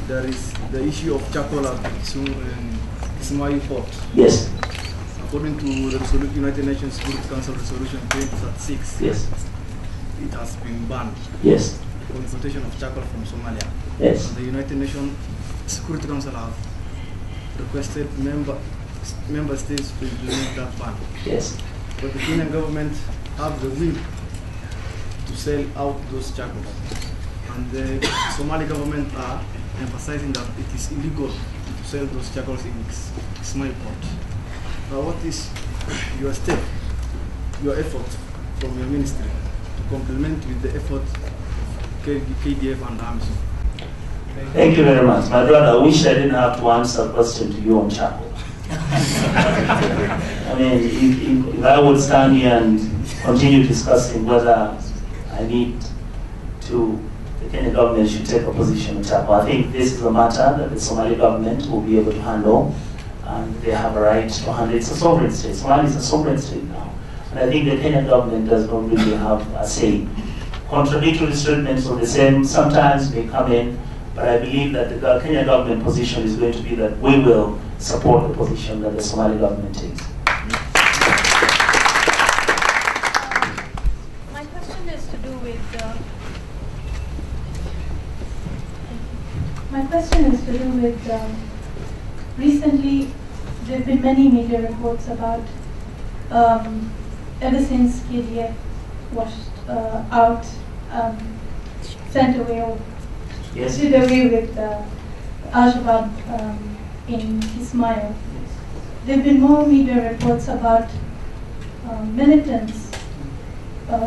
there is the issue of charcoal at Somali port. Yes. According to the United Nations Security Council Resolution 2036, yes, it has been banned. Yes. For importation of charcoal from Somalia. Yes. And the United Nations Security Council have requested member states to implement that ban. Yes. But the Kenyan government have the will to sell out those charcoals. And the Somali government are emphasizing that it is illegal to sell those charcoals in Somali port. What is your step, your effort from your ministry to complement with the effort of KDF and AMISO? Thank you very much. My brother, I wish I didn't have to answer a question to you on charcoal. I mean, if I would stand here and continue discussing whether I need to, the Kenyan government should take a position on charcoal, I think this is a matter that the Somali government will be able to handle, and they have a right to handle. It's a sovereign state. Somalia is a sovereign state now. And I think the Kenyan government does not really have a say. Contradictory statements of the same sometimes may come in, but I believe that the Kenyan government position is going to be that we will support the position that the Somali government takes. My question is to do with recently there have been many media reports about ever since KDF washed out, sent away or Yes. did away with Al-Shabaab in Ismail. There have been more media reports about militants,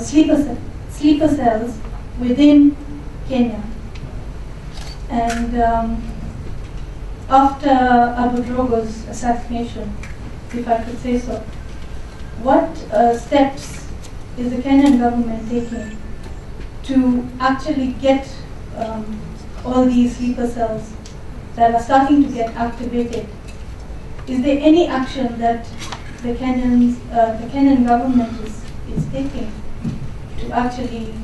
sleeper cells within Kenya. And after Abu Drogo's assassination, if I could say so, what steps is the Kenyan government taking to actually get all these sleeper cells that are starting to get activated? Is there any action that the Kenyan government is taking to actually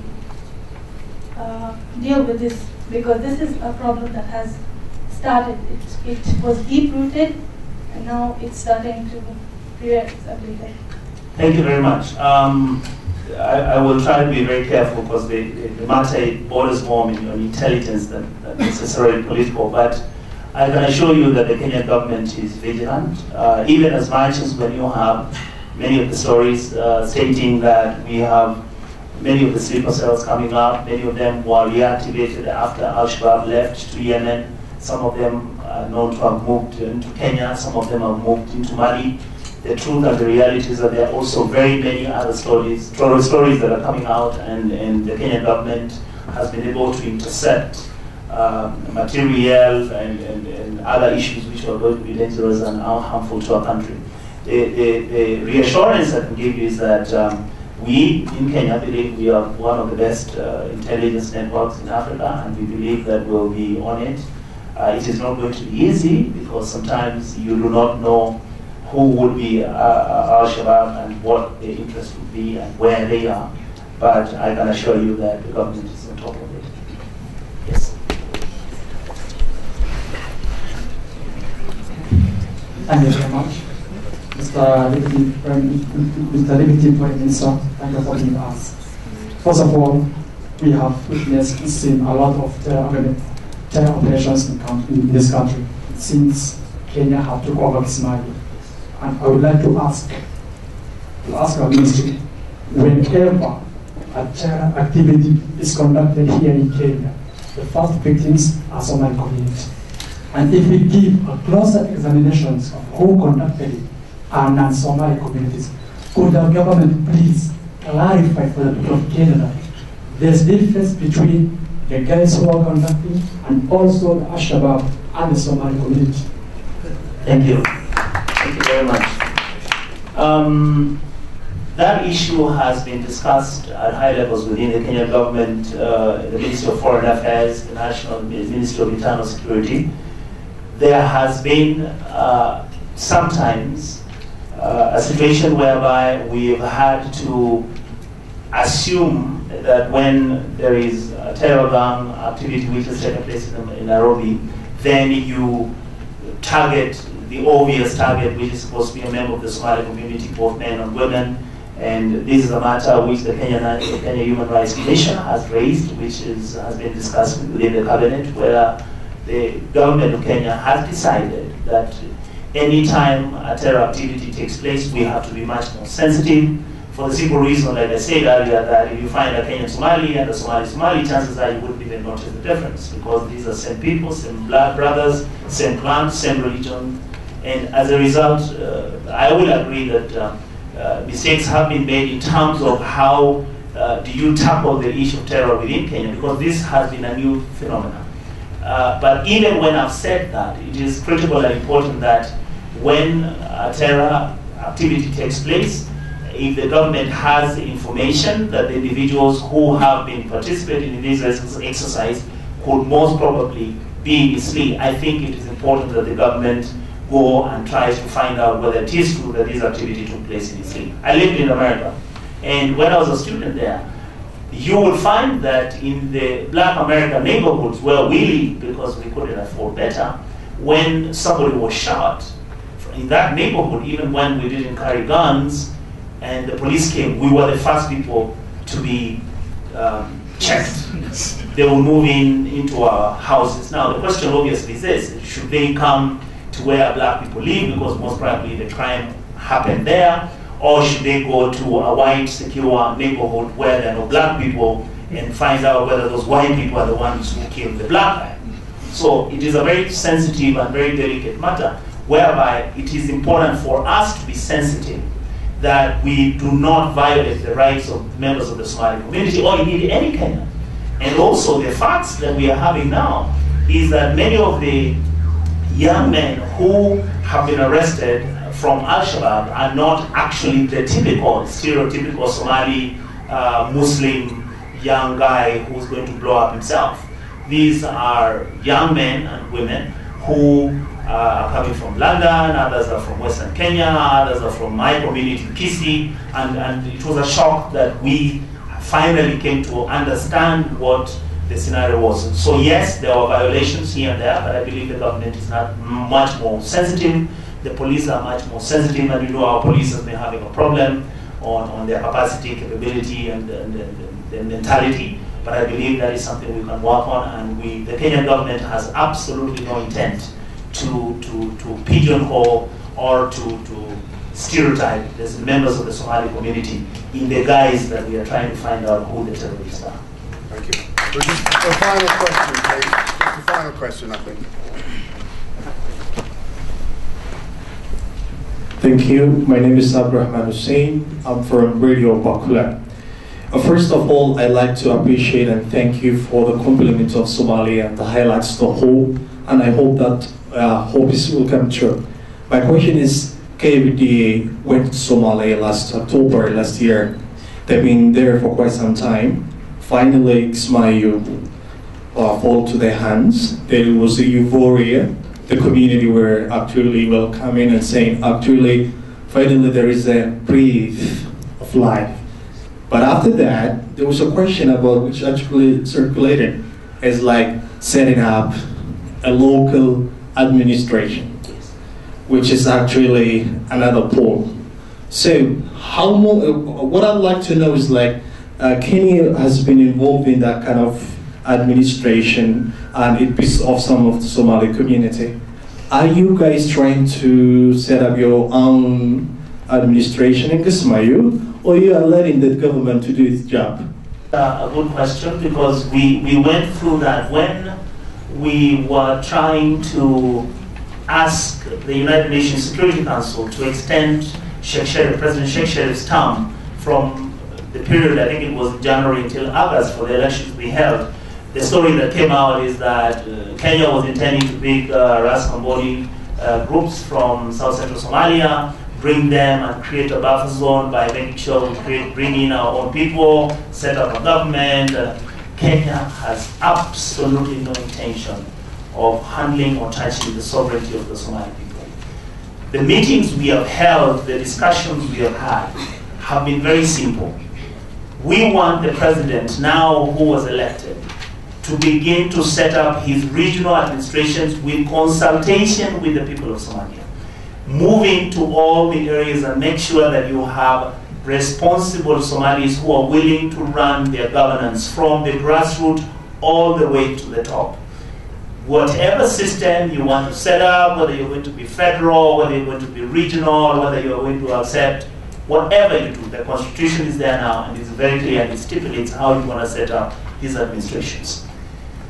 deal with this? Because this is a problem that has started. It was deep-rooted, and now it's starting to rear its ugly head. Thank you very much. I will try to be very careful because the matter borders more on intelligence than necessarily political. But I can assure you that the Kenyan government is vigilant, even as much as when you have many of the stories stating that we have many of the sleeper cells coming up. Many of them were reactivated after Al-Shabaab left to Yemen. Some of them are known to have moved into Kenya. Some of them have moved into Mali. The truth and the reality is that there are also very many other stories that are coming out, and the Kenyan government has been able to intercept material and other issues which are going to be dangerous and harmful to our country. The reassurance I can give you is that we in Kenya believe we are one of the best intelligence networks in Africa, and we believe that we'll be on it. It is not going to be easy because sometimes you do not know who would be Al-Shabaab and what their interest would be and where they are. But I can assure you that the government is on top of it. Yes. Thank you very much. Mr. Deputy Prime Minister, thank you for being us. First of all, we have witnessed and seen a lot of terror operations in this country since Kenya have took over Somali. And I would like to ask our ministry, whenever a terror activity is conducted here in Kenya, the first victims are Somali community. And if we give a closer examination of who conducted it are non-Somali communities, could the government please clarify for the people of Kenya that there's difference between the guys who are conducting and also the Al-Shabaab and the Somali community? Thank you. Thank you very much. That issue has been discussed at high levels within the Kenyan government, the Ministry of Foreign Affairs, the National Ministry of Internal Security. There has been sometimes a situation whereby we've had to assume that when there is a terror gang activity which has taken place in Nairobi, then you target the obvious target, which is supposed to be a member of the Somali community, both men and women. And this is a matter which the Kenya Human Rights Commission has raised, which has been discussed within the cabinet, where the government of Kenya has decided that any time a terror activity takes place, we have to be much more sensitive, for the simple reason, like I said earlier, that if you find a Kenyan Somali and a Somali, chances are you wouldn't even notice the difference, because these are same people, same blood brothers, same clan, same religion. And as a result, I will agree that mistakes have been made in terms of how do you tackle the issue of terror within Kenya, because this has been a new phenomenon. But even when I've said that, it is critical and important that when a terror activity takes place, if the government has information that the individuals who have been participating in this exercise could most probably be misled, I think it is important that the government go and try to find out whether it is true that this activity took place in Italy. I lived in America, and when I was a student there, you will find that in the Black American neighborhoods where we live, because we couldn't afford better, when somebody was shot in that neighborhood, even when we didn't carry guns, and the police came, we were the first people to be checked. They were moving into our houses. Now the question obviously is this: should they come to where black people live, because most probably the crime happened there, or should they go to a white, secure neighborhood where there are no black people and find out whether those white people are the ones who killed the black guy? So it is a very sensitive and very delicate matter, whereby it is important for us to be sensitive that we do not violate the rights of members of the Somali community, or indeed any Kenyan. And also the facts that we are having now is that many of the young men who have been arrested from Al-Shabaab are not actually the typical, stereotypical Somali Muslim young guy who's going to blow up himself. These are young men and women who are coming from London, others are from Western Kenya, others are from my community, Kisii, and it was a shock that we finally came to understand what the scenario was. So yes, there were violations here and there, but I believe the government is not much more sensitive. The police are much more sensitive, and you know our police has been having a problem on their capacity, capability, and mentality. But I believe that is something we can work on, and the Kenyan government has absolutely no intent to pigeonhole or to stereotype the members of the Somali community in the guise that we are trying to find out who the terrorists are. Thank you. Just a final question, please. Just a final question, I think. Thank you. My name is Abdurrahman Hussein. I'm from Radio Bakula. First of all, I'd like to appreciate and thank you for the compliment of Somalia and the highlights the hope, and I hope that hope will come true. My question is, KVDA went to Somalia October last year. They've been there for quite some time. Finally, Ismail fall to their hands. There was a euphoria. The community were actually welcoming and saying, actually, finally there is a breath of life. But after that, there was a question about which actually circulated as like setting up a local administration, which is actually another pole. So what I'd like to know is like, Kenya has been involved in that kind of administration, and it pissed off some of the Somali community. Are you guys trying to set up your own administration in Kismayu, or you are letting the government to do its job? A good question, because we went through that when we were trying to ask the United Nations Security Council to extend President Sheikh Sharif's term from the period, I think it was January until August, for the elections to be held. The story that came out is that Kenya was intending to pick Ras Kamboni groups from South Central Somalia, bring them and create a buffer zone by making sure we bring in our own people, set up a government. Kenya has absolutely no intention of handling or touching the sovereignty of the Somali people. The meetings we have held, the discussions we have been very simple. We want the president now who was elected to begin to set up his regional administrations with consultation with the people of Somalia. Move into all the areas and make sure that you have responsible Somalis who are willing to run their governance from the grassroots all the way to the top. Whatever system you want to set up, whether you're going to be federal, whether you're going to be regional, whether you're going to accept, whatever you do, the constitution is there now and it's very clear and it stipulates how you want to set up these administrations.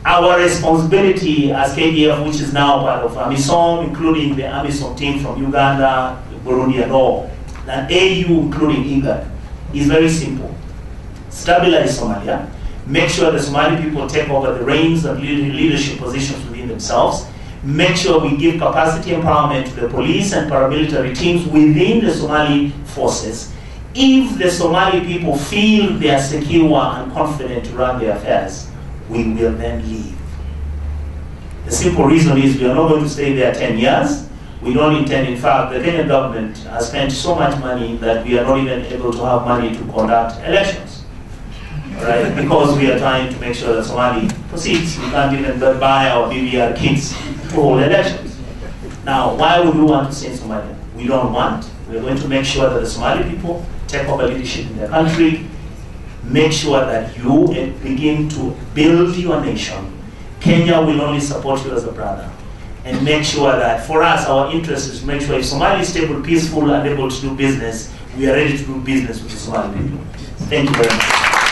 Our responsibility as KDF, which is now part of AMISOM, including the AMISOM team from Uganda, Burundi and all, and AU including IGAD, is very simple. Stabilize Somalia, make sure the Somali people take over the reins and leadership positions within themselves, make sure we give capacity empowerment to the police and paramilitary teams within the Somali forces. If the Somali people feel they are secure and confident to run their affairs, we will then leave. The simple reason is we are not going to stay there 10 years. We don't intend, in fact, the Kenyan government has spent so much money that we are not even able to have money to conduct elections. Right? Because we are trying to make sure that Somali proceeds. We can't even buy our BBR kids to hold elections. Now, why would we want to stay in Somalia? We don't want. We're going to make sure that the Somali people take over leadership in the country, make sure that you begin to build your nation. Kenya will only support you as a brother. And make sure that for us, our interest is to make sure if Somalia is stable, peaceful, and able to do business, we are ready to do business with the Somali people. Thank you very much.